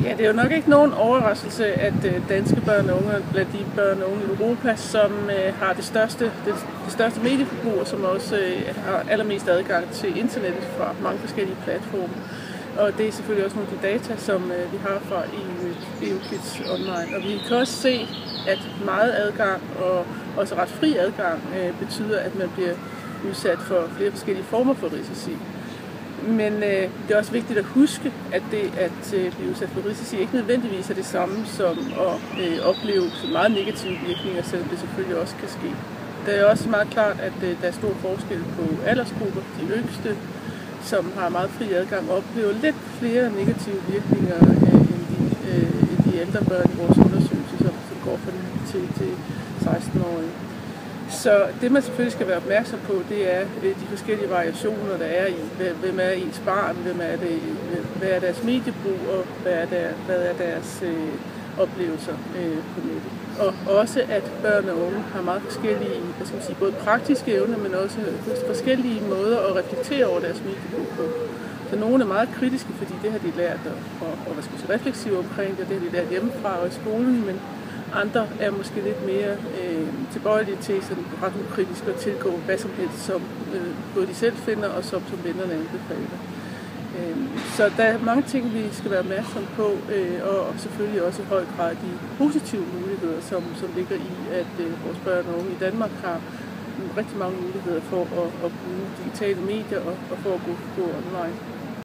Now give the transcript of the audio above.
Ja, det er jo nok ikke nogen overraskelse, at danske børn og unge er blandt de børn og unge i Europa, som har det største medieforbrug, og som også har allermest adgang til internettet fra mange forskellige platforme. Og det er selvfølgelig også nogle af de data, som vi har fra EU Kids Online. Og vi kan også se, at meget adgang og også ret fri adgang betyder, at man bliver udsat for flere forskellige former for risici. Men det er også vigtigt at huske, at det at blive udsat for risici ikke nødvendigvis er det samme som at opleve meget negative virkninger, selvom det selvfølgelig også kan ske. Det er også meget klart, at der er stor forskel på aldersgrupper. De yngste, som har meget fri adgang, oplever lidt flere negative virkninger end de ældre børn i vores undersøgelse, som går fra 9 til 16-årige. Så det man selvfølgelig skal være opmærksom på, det er de forskellige variationer, der er i, hvem er ens barn, hvad er deres mediebrug, og hvad er deres oplevelser på nettet. Og også at børn og unge har meget forskellige, både praktiske evner, men også forskellige måder at reflektere over deres mediebrug på. Så nogle er meget kritiske, fordi det har de lært, og refleksive omkring det har de lært hjemmefra og i skolen, men andre er måske lidt mere tilbøjelige til sådan ret ukritisk at tilgå hvad som helst, som både de selv finder og som vennerne anbefaler. Så der er mange ting, vi skal være opmærksomme på, og selvfølgelig også i høj grad de positive muligheder, som ligger i, at vores børn og unge i Danmark har rigtig mange muligheder for at bruge digitale medier og for at gå online.